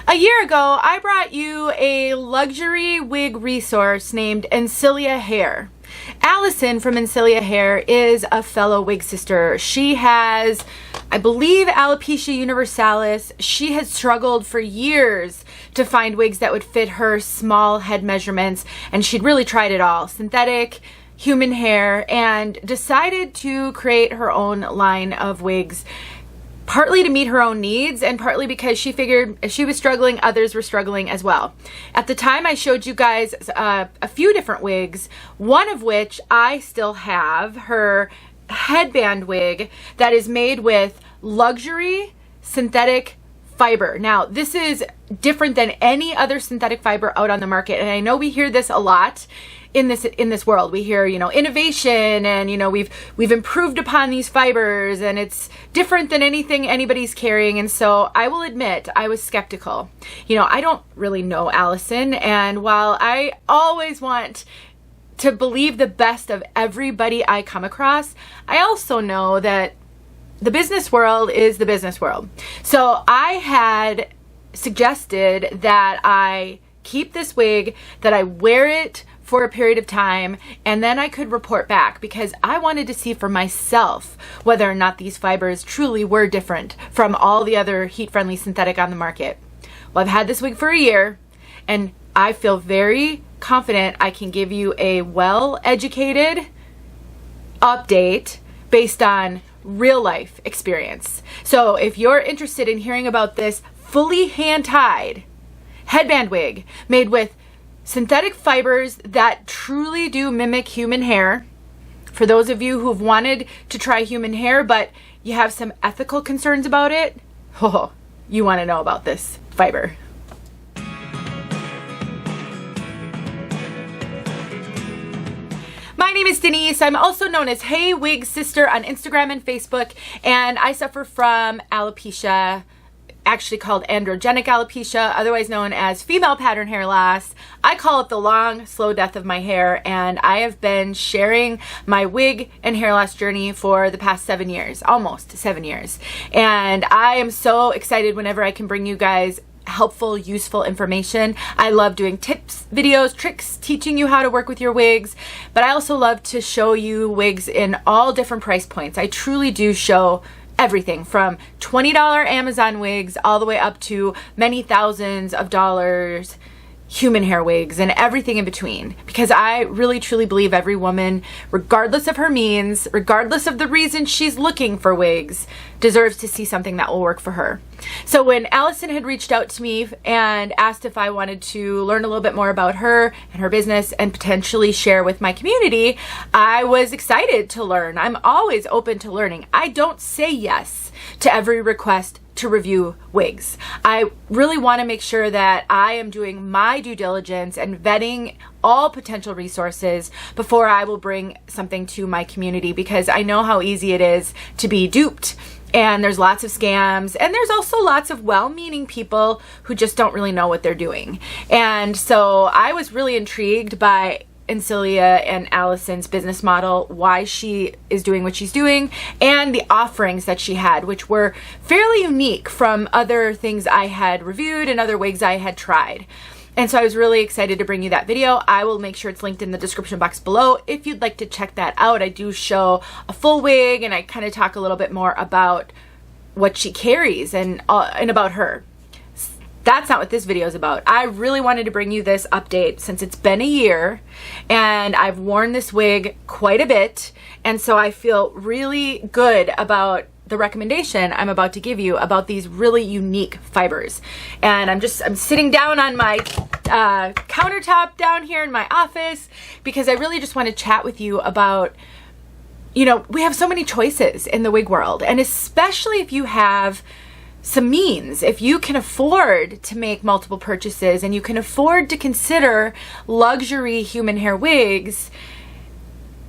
A year ago, I brought you a luxury wig resource named Encelia Hair. Allison from Encelia Hair is a fellow wig sister. She has, I believe, alopecia universalis. She had struggled for years to find wigs that would fit her small head measurements, and she'd really tried it all, synthetic, human hair, and decided to create her own line of wigs, partly to meet her own needs and partly because she figured if she was struggling, others were struggling as well. At the time, I showed you guys a few different wigs, one of which I still have, her headband wig that is made with luxury synthetic fiber. Now, this is different than any other synthetic fiber out on the market, and I know we hear this a lot in this world. We hear, innovation, and we've improved upon these fibers, and it's different than anything anybody's carrying. And so I will admit I was skeptical. I don't really know Allison, and while I always want to believe the best of everybody I come across, I also know that the business world is the business world. So I had suggested that I keep this wig, that I wear it for a period of time, and then I could report back, because I wanted to see for myself whether or not these fibers truly were different from all the other heat-friendly synthetic on the market. Well, I've had this wig for a year, and I feel very confident I can give you a well-educated update based on real-life experience. So if you're interested in hearing about this fully hand-tied headband wig made with synthetic fibers that truly do mimic human hair, for those of you who've wanted to try human hair but you have some ethical concerns about it, you want to know about this fiber. My name is Denise. I'm also known as heywigsister on Instagram and Facebook, and I suffer from alopecia, actually called androgenic alopecia, otherwise known as female pattern hair loss. I call it the long, slow death of my hair, and I have been sharing my wig and hair loss journey for the past 7 years, almost 7 years. And I am so excited whenever I can bring you guys helpful, useful information. I love doing tips, videos, tricks, teaching you how to work with your wigs, but I also love to show you wigs in all different price points. I truly do show everything from $20 Amazon wigs all the way up to many thousands of dollars human hair wigs and everything in between, because I really truly believe every woman, regardless of her means, regardless of the reason she's looking for wigs, deserves to see something that will work for her. So when Allison had reached out to me and asked if I wanted to learn a little bit more about her and her business and potentially share with my community, I was excited to learn. I'm always open to learning. I don't say yes to every request to review wigs. I really want to make sure that I am doing my due diligence and vetting all potential resources before I will bring something to my community, because I know how easy it is to be duped. And there's lots of scams, and there's also lots of well-meaning people who just don't really know what they're doing. And so I was really intrigued by Encelia and Allison's business model, why she is doing what she's doing, and the offerings that she had, which were fairly unique from other things I had reviewed and other wigs I had tried. And so I was really excited to bring you that video. I will make sure it's linked in the description box below if you'd like to check that out. I do show a full wig, and I kind of talk a little bit more about what she carries and about her. That's not what this video is about. I really wanted to bring you this update since it's been a year and I've worn this wig quite a bit, and so I feel really good about the recommendation I'm about to give you about these really unique fibers. And I'm sitting down on my countertop down here in my office because I really just want to chat with you about, we have so many choices in the wig world, and especially if you have some means, if you can afford to make multiple purchases and you can afford to consider luxury human hair wigs,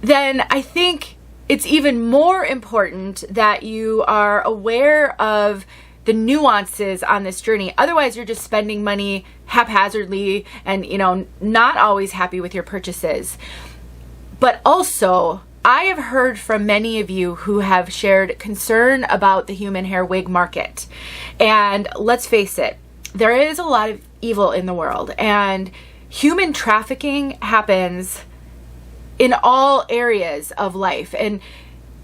then I think it's even more important that you are aware of the nuances on this journey. Otherwise, you're just spending money haphazardly and, not always happy with your purchases. But also, I have heard from many of you who have shared concern about the human hair wig market. And let's face it, there is a lot of evil in the world, and human trafficking happens in all areas of life, and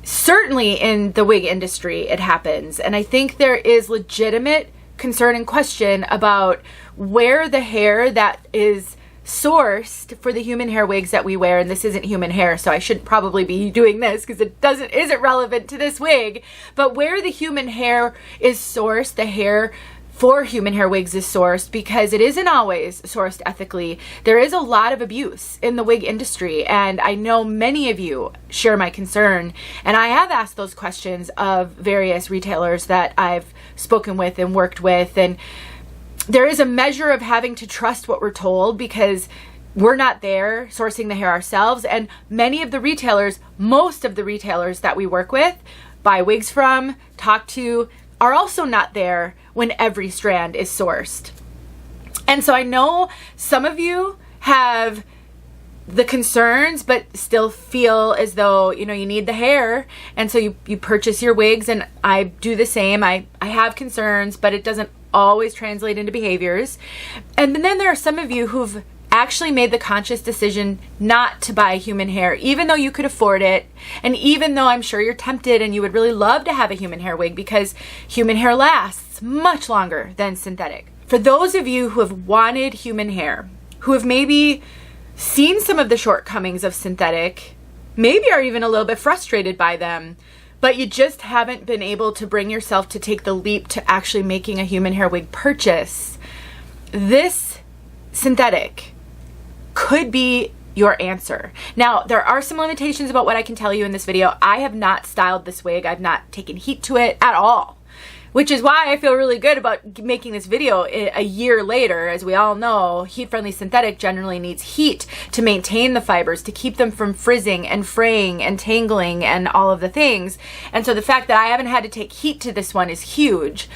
certainly in the wig industry it happens. And I think there is legitimate concern and question about where the hair that is sourced for the human hair wigs that we wear, and this isn't human hair, so I shouldn't probably be doing this because it isn't relevant to this wig, but where the human hair is sourced, the hair for human hair wigs is sourced, because it isn't always sourced ethically. There is a lot of abuse in the wig industry, and I know many of you share my concern, and I have asked those questions of various retailers that I've spoken with and worked with, and there is a measure of having to trust what we're told because we're not there sourcing the hair ourselves, and many of the retailers, most of the retailers that we work with, buy wigs from, talk to, are also not there when every strand is sourced. And so I know some of you have the concerns but still feel as though, you know, you need the hair, and so you purchase your wigs, and I do the same. I have concerns, but it doesn't always translate into behaviors. And then there are some of you who've actually made the conscious decision not to buy human hair, even though you could afford it, and even though I'm sure you're tempted and you would really love to have a human hair wig because human hair lasts much longer than synthetic. For those of you who have wanted human hair, who have maybe seen some of the shortcomings of synthetic, maybe are even a little bit frustrated by them, but you just haven't been able to bring yourself to take the leap to actually making a human hair wig purchase, this synthetic could be your answer. Now, there are some limitations about what I can tell you in this video. I have not styled this wig. I've not taken heat to it at all, which is why I feel really good about making this video a year later. As we all know, heat-friendly synthetic generally needs heat to maintain the fibers, to keep them from frizzing and fraying and tangling and all of the things. And so the fact that I haven't had to take heat to this one is huge.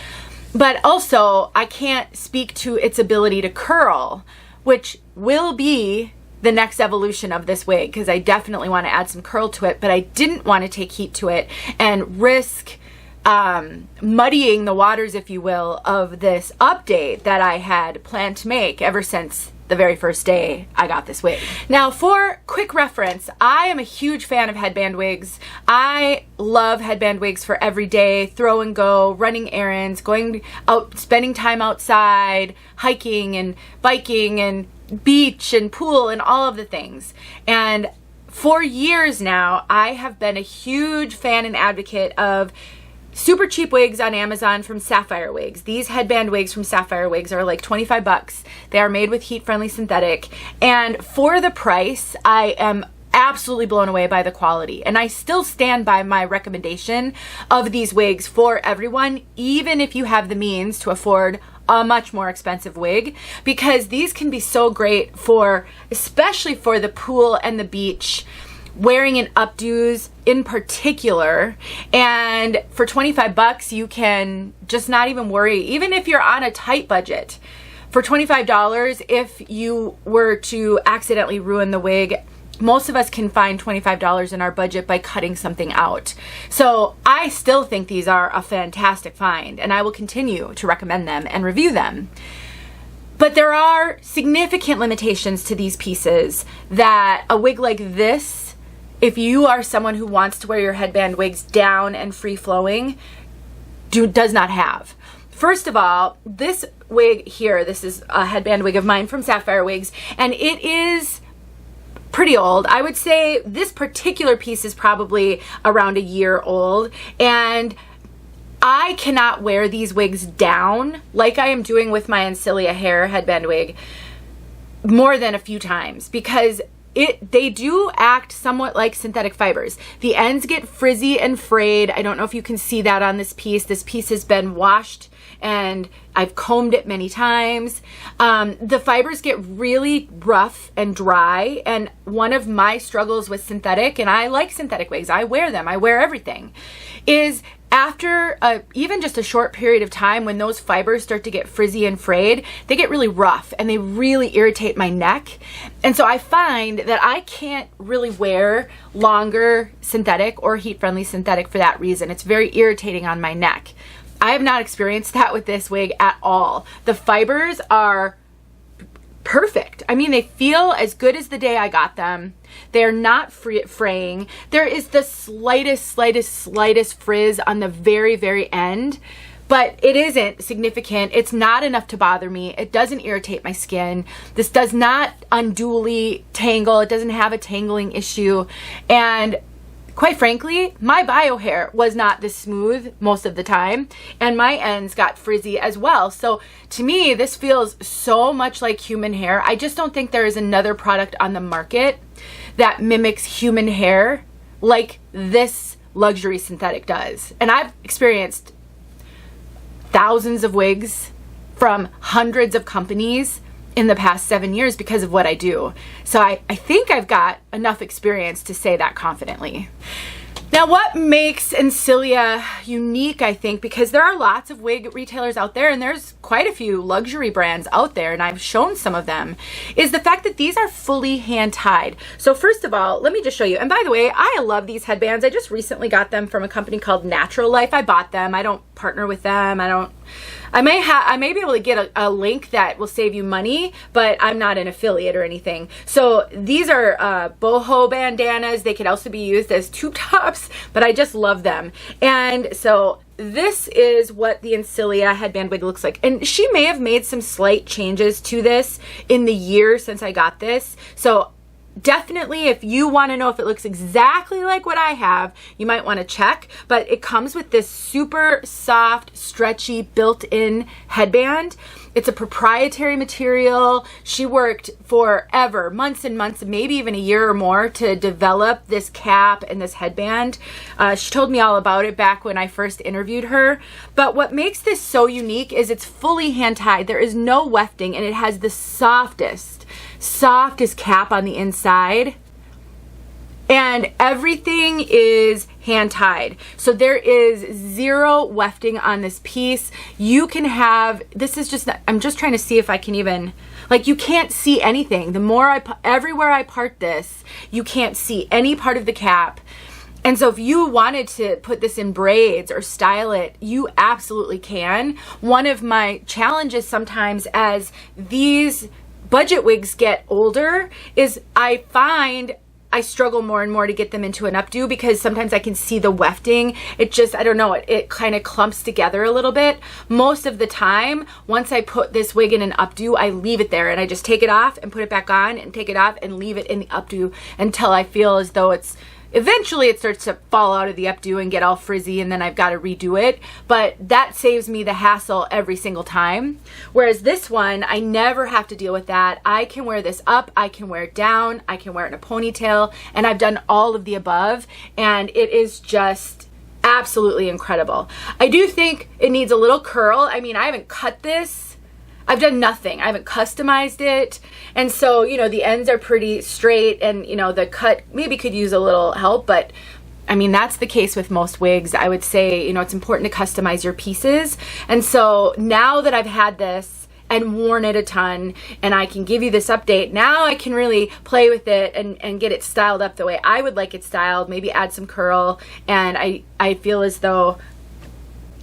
But also, I can't speak to its ability to curl, which will be the next evolution of this wig, because I definitely want to add some curl to it, but I didn't want to take heat to it and risk muddying the waters, if you will, of this update that I had planned to make ever since the very first day I got this wig. Now, for quick reference, I am a huge fan of headband wigs. I love headband wigs for every day, throw and go, running errands, going out, spending time outside, hiking and biking and beach and pool and all of the things. And for years now, I have been a huge fan and advocate of super cheap wigs on Amazon from Sapphire Wigs. These headband wigs from Sapphire Wigs are like 25 bucks. They are made with heat-friendly synthetic. And for the price, I am absolutely blown away by the quality. And I still stand by my recommendation of these wigs for everyone, even if you have the means to afford a much more expensive wig, because these can be so great for, especially for the pool and the beach, wearing in updos in particular. And for 25 bucks, you can just not even worry, even if you're on a tight budget. For $25, if you were to accidentally ruin the wig, most of us can find $25 in our budget by cutting something out. So I still think these are a fantastic find, and I will continue to recommend them and review them. But there are significant limitations to these pieces that a wig like this, if you are someone who wants to wear your headband wigs down and free-flowing, does not have. First of all, this wig here, this is a headband wig of mine from Sapphire Wigs, and it is pretty old. I would say this particular piece is probably around a year old, and I cannot wear these wigs down like I am doing with my Encelia hair headband wig more than a few times, because they do act somewhat like synthetic fibers. The ends get frizzy and frayed. I don't know if you can see that on this piece. This piece has been washed and I've combed it many times. The fibers get really rough and dry, and one of my struggles with synthetic, and I like synthetic wigs, I wear them, I wear everything, is after even just a short period of time, when those fibers start to get frizzy and frayed, they get really rough and they really irritate my neck. And so I find that I can't really wear longer synthetic or heat-friendly synthetic for that reason. It's very irritating on my neck. I have not experienced that with this wig at all. The fibers are perfect. I mean, they feel as good as the day I got them. They're not fraying. There is the slightest frizz on the very end, but it isn't significant. It's not enough to bother me. It doesn't irritate my skin. This does not unduly tangle. It doesn't have a tangling issue. And quite frankly, my bio hair was not this smooth most of the time, and my ends got frizzy as well. So to me, this feels so much like human hair. I just don't think there is another product on the market that mimics human hair like this luxury synthetic does. And I've experienced thousands of wigs from hundreds of companies in the past 7 years because of what I do. So I think I've got enough experience to say that confidently. Now, what makes Encelia unique, I think, because there are lots of wig retailers out there, and there's quite a few luxury brands out there, and I've shown some of them, is the fact that these are fully hand-tied. So first of all, let me just show you. And by the way, I love these headbands. I just recently got them from a company called Natural Life. I bought them. I don't partner with them. I may be able to get a link that will save you money, but I'm not an affiliate or anything. So these are boho bandanas. They could also be used as tube tops, but I just love them. And so this is what the Encelia headband wig looks like. And she may have made some slight changes to this in the year since I got this. So definitely, if you want to know if it looks exactly like what I have, you might want to check. But it comes with this super soft, stretchy, built-in headband. It's a proprietary material. She worked forever, months and months, maybe even a year or more, to develop this cap and this headband. She told me all about it back when I first interviewed her. But what makes this so unique is it's fully hand-tied. There is no wefting, and it has the softest cap on the inside, and everything is hand tied. So there is zero wefting on this piece. You can have, this is just, I'm just trying to see if I can even, like, you can't see anything. The more everywhere I part this, you can't see any part of the cap. And so if you wanted to put this in braids or style it, you absolutely can. One of my challenges sometimes as these budget wigs get older is I find I struggle more and more to get them into an updo because sometimes I can see the wefting. It just, I don't know, it kind of clumps together a little bit. Most of the time, once I put this wig in an updo, I leave it there and I just take it off and put it back on and take it off and leave it in the updo until I feel as though it's, eventually it starts to fall out of the updo and get all frizzy, and then I've got to redo it. But that saves me the hassle every single time. Whereas this one, I never have to deal with that. I can wear this up, I can wear it down, I can wear it in a ponytail, and I've done all of the above, and it is just absolutely incredible. I do think it needs a little curl. I mean, I haven't cut this. I've done nothing. I haven't customized it. And so, you know, the ends are pretty straight, and, you know, the cut maybe could use a little help, but I mean, that's the case with most wigs. I would say, you know, it's important to customize your pieces. And so now that I've had this and worn it a ton, and I can give you this update, now I can really play with it and get it styled up the way I would like it styled, maybe add some curl, and I feel as though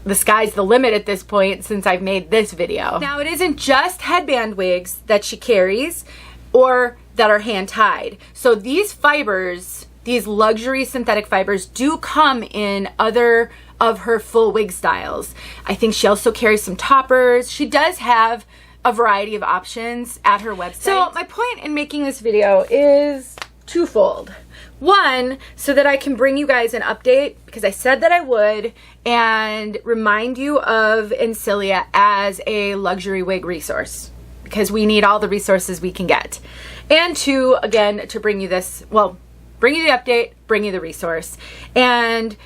the sky's the limit at this point since I've made this video. Now, it isn't just headband wigs that she carries or that are hand tied. So these fibers, these luxury synthetic fibers, do come in other of her full wig styles. I think she also carries some toppers. She does have a variety of options at her website. So my point in making this video is twofold. One, so that I can bring you guys an update, because I said that I would, and remind you of Encelia as a luxury wig resource, because we need all the resources we can get. And two, again, to bring you this, well, bring you the update, bring you the resource, and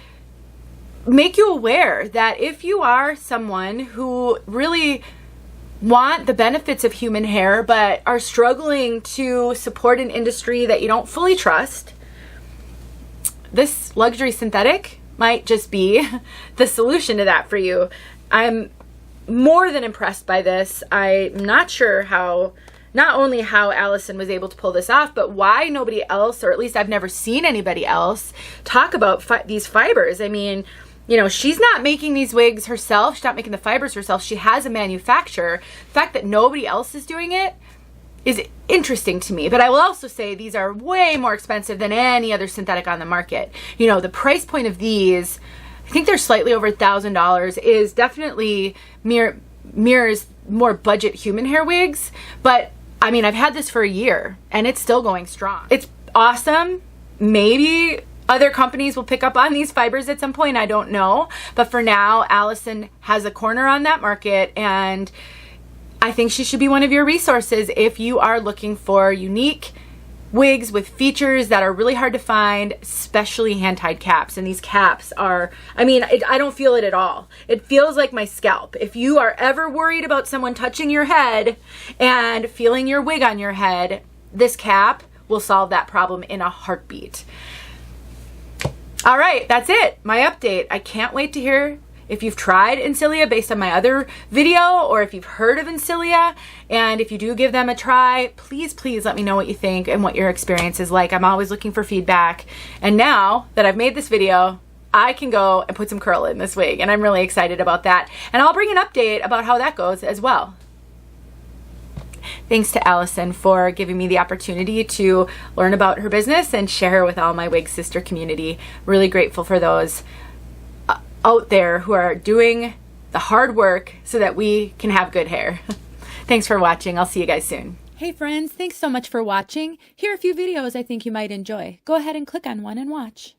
make you aware that if you are someone who really want the benefits of human hair but are struggling to support an industry that you don't fully trust, this luxury synthetic might just be the solution to that for you. I'm more than impressed by this. I'm not sure how, not only how Allison was able to pull this off, but why nobody else, or at least I've never seen anybody else, talk about these fibers. I mean, you know, she's not making these wigs herself. She's not making the fibers herself. She has a manufacturer. The fact that nobody else is doing it is interesting to me. But I will also say these are way more expensive than any other synthetic on the market. You know, the price point of these, I think they're slightly over $1,000, is definitely mirrors more budget human hair wigs. But I mean, I've had this for a year and it's still going strong. It's awesome. Maybe other companies will pick up on these fibers at some point, I don't know. But for now, Allison has a corner on that market, and I think she should be one of your resources if you are looking for unique wigs with features that are really hard to find, especially hand-tied caps. And these caps are, I mean, I don't feel it at all. It feels like my scalp. If you are ever worried about someone touching your head and feeling your wig on your head, this cap will solve that problem in a heartbeat. All right, that's it, my update. I can't wait to hear if you've tried Encelia based on my other video, or if you've heard of Encelia. And if you do give them a try, please, please let me know what you think and what your experience is like. I'm always looking for feedback. And now that I've made this video, I can go and put some curl in this wig, and I'm really excited about that. And I'll bring an update about how that goes as well. Thanks to Allison for giving me the opportunity to learn about her business and share her with all my wig sister community. Really grateful for those out there who are doing the hard work so that we can have good hair. Thanks for watching. I'll see you guys soon. Hey friends, thanks so much for watching. Here are a few videos I think you might enjoy. Go ahead and click on one and watch.